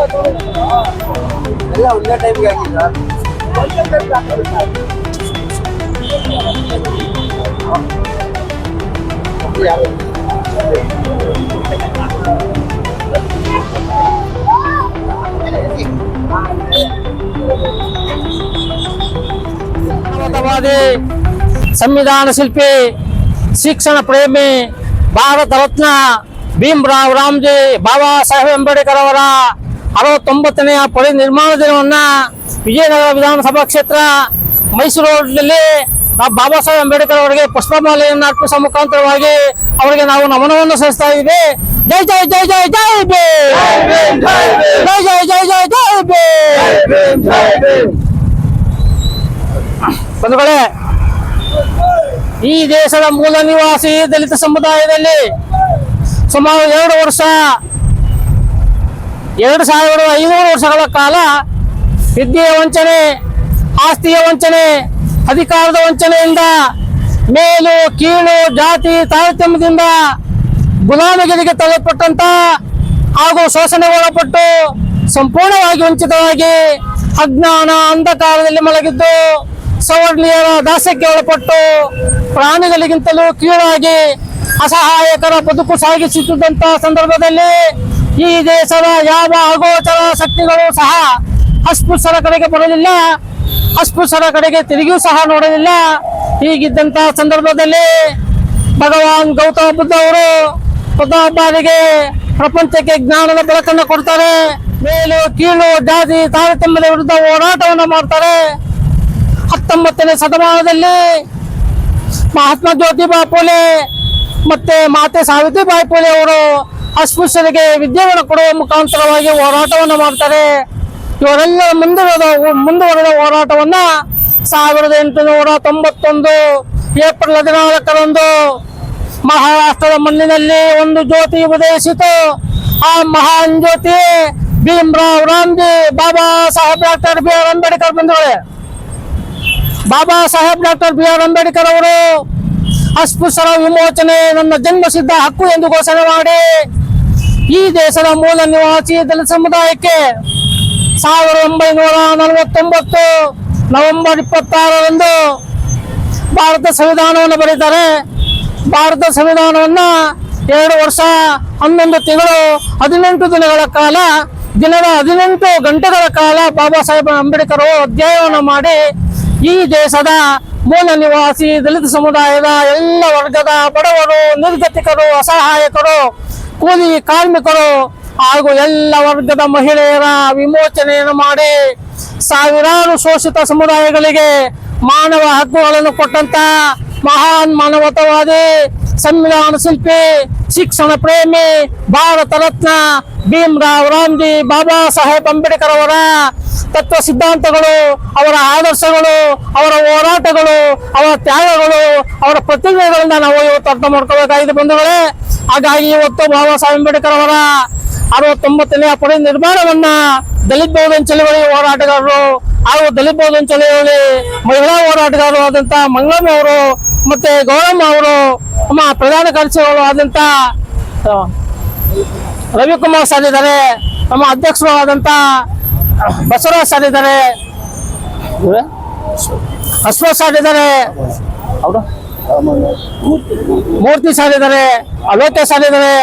ಎಲ್ಲ ಒಂದೇ ಟೈಮ್ಗೆ ಹಾಕಿದ್ರ ಸಂವಿಧಾನ ಶಿಲ್ಪಿ ಶಿಕ್ಷಣ ಪ್ರೇಮಿ ಭಾರತ ರತ್ನ ಭೀಮರಾವ್ ರಾಮ್ಜಿ ಬಾಬಾ ಸಾಹೇಬ್ ಅಂಬೇಡ್ಕರ್ ಅವರ 69ನೇ ಪರಿನಿರ್ವಾಣ ದಿನವನ್ನ ವಿಜಯನಗರ ವಿಧಾನಸಭಾ ಕ್ಷೇತ್ರ ಮೈಸೂರು ರೋಡ್ನಲ್ಲಿ ನಾವು ಬಾಬಾ ಸಾಹೇಬ್ ಅಂಬೇಡ್ಕರ್ ಅವರಿಗೆ ಪುಷ್ಪಮಾಲೆಯನ್ನು ಅರ್ಪಿಸುವ ಮುಖಾಂತರವಾಗಿ ಅವರಿಗೆ ನಾವು ನಮನವನ್ನು ಸಲ್ಲಿಸ್ತಾ ಇದ್ದೀವಿ. ಜೈ ಜೈ ಜೈ ಜೈ ಜೈ ಭೀಮ್, ಜೈ ಜೈ ಜೈ ಜೈ ಜೈ ಭೀಮ್. ಬಂಧುಗಳೇ, ಈ ದೇಶದ ಮೂಲ ನಿವಾಸಿ ದಲಿತ ಸಮುದಾಯದಲ್ಲಿ ಸುಮಾರು 2500 ವರ್ಷಗಳ ಕಾಲ ವಿದ್ಯೆಯ ವಂಚನೆ, ಆಸ್ತಿಯ ವಂಚನೆ, ಅಧಿಕಾರದ ವಂಚನೆಯಿಂದ, ಮೇಲು ಕೀಳು ಜಾತಿ ತಾರತಮ್ಯದಿಂದ ಗುಲಾಮಗಿರಿಗೆ ತಳ್ಳಲ್ಪಟ್ಟಂತ ಹಾಗೂ ಶೋಷಣೆಗೊಳಪಟ್ಟು ಸಂಪೂರ್ಣವಾಗಿ ವಂಚಿತವಾಗಿ ಅಜ್ಞಾನ ಅಂಧಕಾರದಲ್ಲಿ ಮಲಗಿದ್ದು ಸವರ್ಣೀಯರ ದಾಸ್ಯಕ್ಕೆ ಒಳಪಟ್ಟು ಪ್ರಾಣಿಗಳಿಗಿಂತಲೂ ಕೀಳಾಗಿ ಅಸಹಾಯಕರ ಬದುಕು ಸಾಗಿಸುತ್ತಿದ್ದಂತ ಸಂದರ್ಭದಲ್ಲಿ ಈ ದೇಶದ ಯಾವ ಅಗೋಚರ ಶಕ್ತಿಗಳು ಸಹ ಅಸ್ಪೃಶ್ಯರ ಕಡೆಗೆ ಬರಲಿಲ್ಲ, ಅಸ್ಪೃಶ್ಯರ ಕಡೆಗೆ ತಿರುಗಿಯೂ ಸಹ ನೋಡಲಿಲ್ಲ. ಹೀಗಿದ್ದಂತ ಸಂದರ್ಭದಲ್ಲಿ ಭಗವಾನ್ ಗೌತಮ ಬುದ್ಧ ಅವರು ಪ್ರಥಮ ಬಾರಿಗೆ ಪ್ರಪಂಚಕ್ಕೆ ಜ್ಞಾನದ ಬೆಳಕನ್ನು ಕೊಡ್ತಾರೆ. ಮೇಲು ಕೀಳು ಜಾತಿ ತಾರತಮ್ಯದ ವಿರುದ್ಧ ಹೋರಾಟವನ್ನು ಮಾಡ್ತಾರೆ. 19ನೇ ಶತಮಾನದಲ್ಲಿ ಮಹಾತ್ಮ ಜ್ಯೋತಿಬಾ ಫುಲೆ ಮತ್ತೆ ಮಾತೆ ಸಾವಿತ್ರಿಬಾಯಿ ಫುಲೆ ಅವರು ಅಸ್ಪೃಶ್ಯರಿಗೆ ವಿದ್ಯೆಯನ್ನು ಕೊಡುವ ಮುಖಾಂತರವಾಗಿ ಹೋರಾಟವನ್ನು ಮಾಡ್ತಾರೆ. ಇವರೆಲ್ಲ ಮುಂದುವರೆದ ಹೋರಾಟವನ್ನ 1891 ಏಪ್ರಿಲ್ 14ರಂದು ಮಹಾರಾಷ್ಟ್ರದ ಮಣ್ಣಿನಲ್ಲಿ ಒಂದು ಜ್ಯೋತಿ ಉದಯಿಸಿತು. ಆ ಮಹಾನ್ ಜ್ಯೋತಿ Bhimrao Ramji Baba Saheb doctor B R Ambedkar ಬಂಧುಗಳೇ. Baba Saheb doctor B R Ambedkar ಅವರು ಅಸ್ಪೃಶ್ಯರ ವಿಮೋಚನೆ ನನ್ನ ಜನ್ಮಸಿದ್ಧ ಹಕ್ಕು ಎಂದು ಘೋಷಣೆ ಮಾಡಿ ಈ ದೇಶದ ಮೂಲ ನಿವಾಸಿ ದಲಿತ ಸಮುದಾಯಕ್ಕೆ 1949 ನವೆಂಬರ್ 26ರಂದು ಭಾರತ ಸಂವಿಧಾನವನ್ನು ಬರೀತಾರೆ. ಭಾರತ ಸಂವಿಧಾನವನ್ನ 2 ವರ್ಷ 11 ತಿಂಗಳು 18 ದಿನಗಳ ಕಾಲ, ದಿನದ 18 ಗಂಟೆಗಳ ಕಾಲ ಬಾಬಾ ಸಾಹೇಬ್ ಅಂಬೇಡ್ಕರ್ ಅಧ್ಯಯನವನ್ನು ಮಾಡಿ ಈ ದೇಶದ ಮೂಲ ನಿವಾಸಿ ದಲಿತ ಸಮುದಾಯದ ಎಲ್ಲ ವರ್ಗದ ಬಡವರು, ನಿರ್ಗತಿಕರು, ಅಸಹಾಯಕರು, ಕೂಲಿ ಕಾರ್ಮಿಕರು ಹಾಗೂ ಎಲ್ಲ ವರ್ಗದ ಮಹಿಳೆಯರ ವಿಮೋಚನೆಯನ್ನು ಮಾಡಿ ಸಾವಿರಾರು ಶೋಷಿತ ಸಮುದಾಯಗಳಿಗೆ ಮಾನವ ಹಕ್ಕುಗಳನ್ನು ಕೊಟ್ಟಂತ ಮಹಾನ್ ಮಾನವತಾವಾದಿ, ಸಂವಿಧಾನ ಶಿಲ್ಪಿ, ಶಿಕ್ಷಣ ಪ್ರೇಮಿ, ಭಾರತ ರತ್ನ ಭೀಮರಾವ್ ರಾಮ್ಜಿ ಬಾಬಾ ಸಾಹೇಬ್ ಅಂಬೇಡ್ಕರ್ ಅವರ ತತ್ವ ಸಿದ್ಧಾಂತಗಳು, ಅವರ ಆದರ್ಶಗಳು, ಅವರ ಹೋರಾಟಗಳು, ಅವರ ತ್ಯಾಗಗಳು, ಅವರ ಪ್ರತಿಜ್ಞೆಗಳನ್ನ ನಾವು ಇವತ್ತು ಅರ್ಥ ಮಾಡ್ಕೋಬೇಕಾಗಿದೆ ಬಂಧುಗಳೇ. ಹಾಗಾಗಿ ಇವತ್ತು ಬಾಬಾ ಸಾಹೇಬ್ ಅಂಬೇಡ್ಕರ್ ಅವರ 69ನೇ ಪರಿನಿರ್ವಾಣವನ್ನ ದಲಿತ ಬಹುಜನ ಚಳವಳಿ ಹೋರಾಟಗಾರರು ಹಾಗೂ ದಲಿತ ಬಹುಜನ ಚಳವಳಿ ಮಹಿಳಾ ಹೋರಾಟಗಾರರು ಆದಂತ ಮಂಗಮ್ಮ ಅವರು ಮತ್ತೆ ಗೌರಮ್ಮ ಅವರು, ನಮ್ಮ ಪ್ರಧಾನ ಕಾರ್ಯದರ್ಶಿಗಳು ಆದಂತ ರವಿಕುಮಾರ್ ಸರ್ ಇದ್ದಾರೆ, ನಮ್ಮ ಅಧ್ಯಕ್ಷರು ಆದಂತ ಬಸವರಾಜ್ ಸರ್ ಇದ್ದಾರೆ, ಅಶ್ವಥ್ ಸರ್ ಇದ್ದಾರೆ, ಅವರು ಮೂರ್ತಿ ಸರ್ ಇದ್ದಾರೆ, ಅಲೋಕೆ ಸರ್ ಇದ್ದಾರೆ,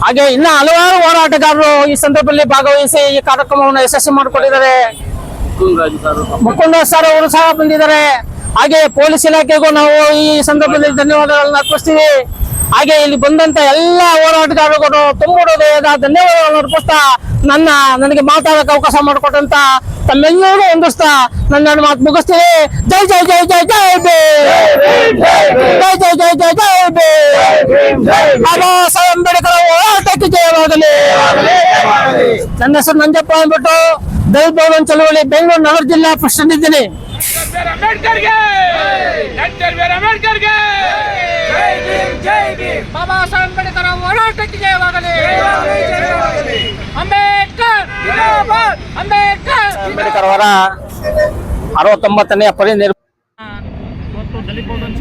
ಹಾಗೆ ಇನ್ನ ಹಲವಾರು ಹೋರಾಟಗಾರರು ಈ ಸಂದರ್ಭದಲ್ಲಿ ಭಾಗವಹಿಸಿ ಈ ಕಾರ್ಯಕ್ರಮವನ್ನು ಯಶಸ್ವಿ ಮಾಡಿಕೊಂಡಿದ್ದಾರೆ. ಮುಕುಂದ ಸರ್ ಅವರು ಸಹ ಬಂದಿದ್ದಾರೆ. ಹಾಗೆ ಪೊಲೀಸ್ ಇಲಾಖೆಗೂ ನಾವು ಈ ಸಂದರ್ಭದಲ್ಲಿ ಧನ್ಯವಾದಗಳನ್ನು ಅರ್ಪಿಸ್ತೀವಿ. ಹಾಗೆ ಇಲ್ಲಿ ಬಂದಂತ ಎಲ್ಲ ಹೋರಾಟಗಾರರು ತುಂಬ ಹೃದಯದ ಧನ್ಯವಾದಗಳನ್ನು ಅರ್ಪಿಸ್ತಾ ನನಗೆ ಮಾತಾಡಕ್ಕೆ ಅವಕಾಶ ಮಾಡಿಕೊಟ್ಟಂತ ತಮ್ಮೆಲ್ಲರೂ ಹೊಂದಿಸ್ತಾ ನನ್ನ ಮಾತು ಮುಗಿಸ್ತೀವಿ. ಜೈ ಜೈ ಜೈ ಜೈ ಜೈ ಭೀಮ್, ಜೈ ಜೈ ಜೈ ಜೈ ಜೈ ಭೀಮ್. ಬಾಬಾ ಸಾಹೇಬ್ ಅಂಬೇಡ್ಕರ್ ಹೋರಾಟಕ್ಕೆ ಜಯವಾಗಲಿ. ನನ್ನ ಹೆಸರು ನಂಜಪ್ಪ ಅಂದ್ಬಿಟ್ಟು ದಲಿತ ಬಹುಜನ ಚಳವಳಿ ಬೆಂಗಳೂರು ನಗರ ಜಿಲ್ಲಾ ಪ್ರೆಸಿಡೆಂಟ್ ಇದ್ದೀನಿ. ಬಾಬಾ ಸಾಹೇಬ್ ಅಂಬೇಡ್ಕರ್ ಹೋರಾಟಕ್ಕೆ ಜಯವಾಗಲಿ. ಅಂಬೇಡ್ಕರ್ ಅವರ 69ನೇ ಪರಿನಿರ್ವಾಣ ಮತ್ತು ದಲಿತ ಬಹುಜನ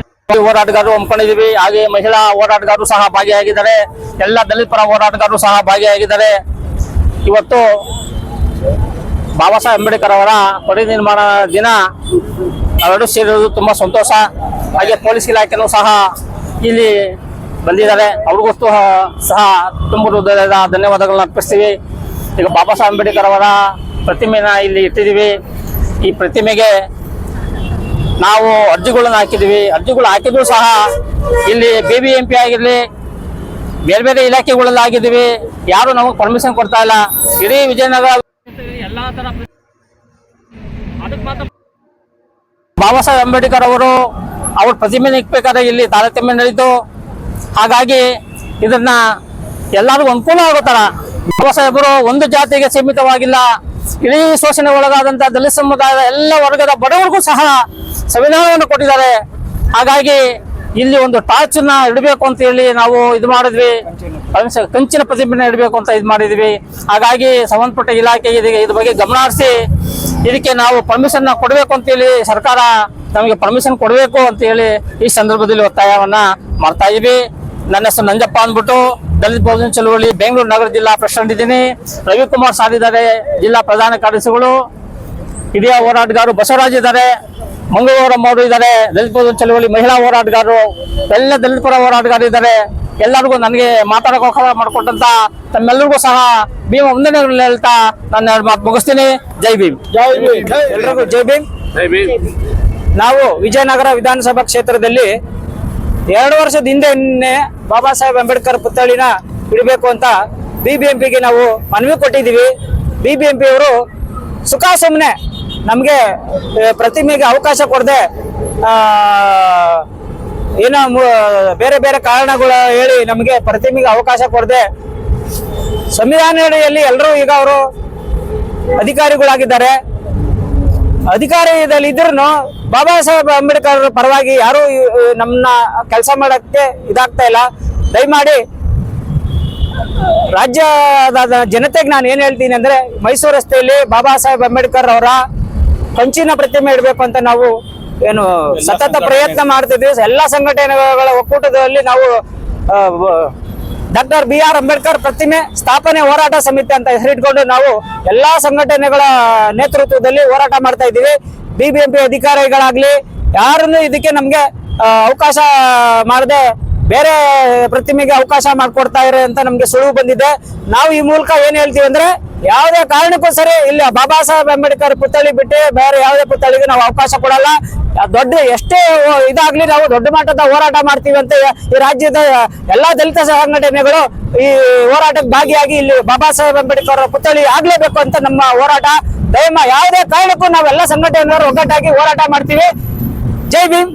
ಹೋರಾಟಗಾರರು ಹಮ್ಮಿಕೊಂಡಿದ್ದೀವಿ. ಹಾಗೆ ಮಹಿಳಾ ಹೋರಾಟಗಾರರು ಸಹ ಭಾಗಿಯಾಗಿದ್ದಾರೆ. ಎಲ್ಲ ದಲಿತ ಪರ ಹೋರಾಟಗಾರರು ಸಹ ಭಾಗಿಯಾಗಿದ್ದಾರೆ. ಇವತ್ತು ಬಾಬಾ ಸಾಹೇಬ್ ಅಂಬೇಡ್ಕರ್ ಅವರ ಪರಿನಿರ್ವಾಣ ದಿನ ಅವೆರಡು ಸೇರಿರುವುದು ತುಂಬಾ ಸಂತೋಷ. ಹಾಗೆ ಪೊಲೀಸ್ ಇಲಾಖೆನೂ ಸಹ ಇಲ್ಲಿ ಬಂದಿದ್ದಾರೆ. ಅವ್ರಿಗೂ ಸಹ ತುಂಬ ಹೃದಯದ ಧನ್ಯವಾದಗಳನ್ನ ಅರ್ಪಿಸ್ತೀವಿ. ಈಗ ಬಾಬಾ ಸಾಹೇಬ್ ಅಂಬೇಡ್ಕರ್ ಅವರ ಪ್ರತಿಮೆನ ಇಲ್ಲಿ ಇಟ್ಟಿದ್ದೀವಿ. ಈ ಪ್ರತಿಮೆಗೆ ನಾವು ಅರ್ಜಿಗಳನ್ನು ಹಾಕಿದ್ದೀವಿ. ಅರ್ಜಿಗಳು ಹಾಕಿದ್ರು ಸಹ ಇಲ್ಲಿ BBMP ಆಗಿರಲಿ, ಬೇರೆ ಬೇರೆ ಇಲಾಖೆಗಳಲ್ಲಿ ಆಗಿದ್ದೀವಿ. ಯಾರು ನಮಗೆ ಪರ್ಮಿಷನ್ ಕೊಡ್ತಾ ಇಲ್ಲ. ಇಡೀ ವಿಜಯನಗರ ಎಲ್ಲಾ ತರ ಅದಕ್ಕೆ ಮಾತ್ರ ಬಾಬಾ ಸಾಹೇಬ್ ಅಂಬೇಡ್ಕರ್ ಅವರು ಅವ್ರ ಪ್ರತಿಮೆ ಇಕ್ಬೇಕಾದ್ರೆ ಇಲ್ಲಿ ತಾರತಮ್ಯ ನಡೀತು. ಹಾಗಾಗಿ ಇದನ್ನ ಎಲ್ಲರಿಗೂ ಅನುಕೂಲ ಆಗೋ ತರ ಬಾಬಾ ಸಾಹೇಬರು ಒಂದು ಜಾತಿಗೆ ಸೀಮಿತವಾಗಿಲ್ಲ, ಇಡೀ ಶೋಷಣೆ ಒಳಗಾದಂತಹ ದಲಿತ ಸಮುದಾಯದ ಎಲ್ಲ ವರ್ಗದ ಬಡವರಿಗೂ ಸಹ ಸಂವಿಧಾನವನ್ನು ಕೊಟ್ಟಿದ್ದಾರೆ. ಹಾಗಾಗಿ ಇಲ್ಲಿ ಒಂದು ಟಾರ್ಚ್ ನ ಇಡಬೇಕು ಅಂತ ಹೇಳಿ ನಾವು ಇದು ಮಾಡಿದ್ವಿ. ಕಂಚಿನ ಪ್ರತಿಮೆನ ಇಡಬೇಕು ಅಂತ ಇದು ಮಾಡಿದ್ವಿ. ಹಾಗಾಗಿ ಸಂಬಂಧಪಟ್ಟ ಇಲಾಖೆಗೆ ಇದ್ರ ಬಗ್ಗೆ ಗಮನ ಹರಿಸಿ ಇದಕ್ಕೆ ನಾವು ಪರ್ಮಿಷನ್ ಕೊಡಬೇಕು ಅಂತ ಹೇಳಿ ಸರ್ಕಾರ ನಮಗೆ ಪರ್ಮಿಷನ್ ಕೊಡಬೇಕು ಅಂತ ಹೇಳಿ ಈ ಸಂದರ್ಭದಲ್ಲಿ ಒತ್ತಾಯವನ್ನ ಮಾಡ್ತಾ ಇದೀವಿ. ನನ್ನ ಹೆಸರು ನಂಜಪ್ಪ ಅಂದ್ಬಿಟ್ಟು ದಲಿತ ಬಹುಜನ ಚಳವಳಿ ಬೆಂಗಳೂರು ನಗರ ಜಿಲ್ಲಾ ಪ್ರೆಸಿಡೆಂಟ್ ಇದ್ದೀನಿ. ರವಿಕುಮಾರ್ ಸಾರ್ ಇದ್ದಾರೆ ಜಿಲ್ಲಾ ಪ್ರಧಾನ ಕಾರ್ಯದರ್ಶಿಗಳು. ಹಿರಿಯ ಹೋರಾಟಗಾರರು ಬಸವರಾಜ್ ಇದ್ದಾರೆ, ಮಂಗಳೂರಮ್ಮ ಅವರು ಇದ್ದಾರೆ, ದಲಿತ ಬಹುಜನ ಚಳವಳಿ ಮಹಿಳಾ ಹೋರಾಟಗಾರರು, ಎಲ್ಲ ದಲಿತ ಪರ ಹೋರಾಟಗಾರರು ಇದ್ದಾರೆ. ಎಲ್ಲರಿಗೂ ನನಗೆ ಮಾತಾಡೋಕೆ ಅವಕಾಶ ಮಾಡಿಕೊಟ್ಟಂತ ತಮ್ಮೆಲ್ಲರಿಗೂ ಸಹ ಭೀಮ ವಂದನೆಗಳನ್ನ ಹೇಳ್ತಾ ನಾನು ಎರಡು ಮಾತು ಮುಗಿಸ್ತೀನಿ. ಜೈ ಭೀಮ್. ಎಲ್ರಿಗೂ ಜೈ ಭೀಮ್. ನಾವು ವಿಜಯನಗರ ವಿಧಾನಸಭಾ ಕ್ಷೇತ್ರದಲ್ಲಿ 2 ವರ್ಷದ ಹಿಂದೆ ಬಾಬಾ ಸಾಹೇಬ್ ಅಂಬೇಡ್ಕರ್ ಪುತ್ಥಳಿನ ಇಡಬೇಕು ಅಂತ BBMPಗೆ ನಾವು ಮನವಿ ಕೊಟ್ಟಿದ್ದೀವಿ. BBMP ಅವರು ಸುಖ ಸುಮ್ಮನೆ ನಮಗೆ ಪ್ರತಿಮೆಗೆ ಅವಕಾಶ ಕೊಡದೆ ಏನೋ ಬೇರೆ ಬೇರೆ ಕಾರಣಗಳು ಹೇಳಿ ನಮಗೆ ಪ್ರತಿಮೆಗೆ ಅವಕಾಶ ಕೊಡದೆ ಸಂವಿಧಾನ ಅಡಿಯಲ್ಲಿ ಎಲ್ಲರೂ ಈಗ ಅವರು ಅಧಿಕಾರಿಗಳಾಗಿದ್ದಾರೆ. ಅಧಿಕಾರದಲ್ಲಿ ಇದ್ರೂ ಬಾಬಾ ಸಾಹೇಬ್ ಅಂಬೇಡ್ಕರ್ ಪರವಾಗಿ ಯಾರು ನಮ್ಮನ್ನ ಕೆಲಸ ಮಾಡಕ್ಕೆ ಇದಾಗ್ತಾ ಇಲ್ಲ. ದಯಮಾಡಿ ರಾಜ್ಯದ ಜನತೆಗೆ ನಾನು ಏನ್ ಹೇಳ್ತೀನಿ ಅಂದ್ರೆ, ಮೈಸೂರು ರಸ್ತೆಯಲ್ಲಿ ಬಾಬಾ ಸಾಹೇಬ್ ಅಂಬೇಡ್ಕರ್ ಅವರ ಕಂಚಿನ ಪ್ರತಿಮೆ ಇಡಬೇಕು ಅಂತ ನಾವು ಏನು ಸತತ ಪ್ರಯತ್ನ ಮಾಡ್ತಿದ್ವಿ. ಎಲ್ಲಾ ಸಂಘಟನೆಗಳ ಒಕ್ಕೂಟದಲ್ಲಿ ನಾವು ಡಾಕ್ಟರ್ BR ಅಂಬೇಡ್ಕರ್ ಪ್ರತಿಮೆ ಸ್ಥಾಪನೆ ಹೋರಾಟ ಸಮಿತಿ ಅಂತ ಹೆಸರಿಟ್ಕೊಂಡು ನಾವು ಎಲ್ಲಾ ಸಂಘಟನೆಗಳ ನೇತೃತ್ವದಲ್ಲಿ ಹೋರಾಟ ಮಾಡ್ತಾ ಇದ್ದೀವಿ. BBMP ಅಧಿಕಾರಿಗಳಾಗ್ಲಿ ಯಾರನ್ನು ಇದಕ್ಕೆ ನಮ್ಗೆ ಅವಕಾಶ ಮಾಡದೆ ಬೇರೆ ಪ್ರತಿಮೆಗೆ ಅವಕಾಶ ಮಾಡ್ಕೊಡ್ತಾ ಇರೋ ಅಂತ ನಮ್ಗೆ ಸುಳಿವು ಬಂದಿದೆ. ನಾವು ಈ ಮೂಲಕ ಏನ್ ಹೇಳ್ತೀವಿ ಅಂದ್ರೆ, ಯಾವುದೇ ಕಾರಣಕ್ಕೂ ಸರಿ ಇಲ್ಲಿ ಬಾಬಾ ಸಾಹೇಬ್ ಅಂಬೇಡ್ಕರ್ ಪುತ್ಥಳಿ ಬಿಟ್ಟು ಬೇರೆ ಯಾವುದೇ ಪುತ್ಥಳಿಗೆ ನಾವು ಅವಕಾಶ ಕೊಡಲ್ಲ. ದೊಡ್ಡ ಎಷ್ಟೇ ಇದಾಗ್ಲಿ ನಾವು ದೊಡ್ಡ ಮಟ್ಟದ ಹೋರಾಟ ಮಾಡ್ತೀವಿ ಅಂತ ಈ ರಾಜ್ಯದ ಎಲ್ಲಾ ದಲಿತ ಸಂಘಟನೆಗಳು ಈ ಹೋರಾಟಕ್ಕೆ ಭಾಗಿಯಾಗಿ ಇಲ್ಲಿ ಬಾಬಾ ಸಾಹೇಬ್ ಅಂಬೇಡ್ಕರ್ ಪುತ್ಥಳಿ ಆಗ್ಲೇಬೇಕು ಅಂತ ನಮ್ಮ ಹೋರಾಟ. ಯಾವುದೇ ಕಾರಣಕ್ಕೂ ನಾವೆಲ್ಲ ಸಂಘಟನೆಯವರು ಒಗ್ಗಟ್ಟಾಗಿ ಹೋರಾಟ ಮಾಡ್ತೀವಿ. ಜೈ ಭೀಮ್.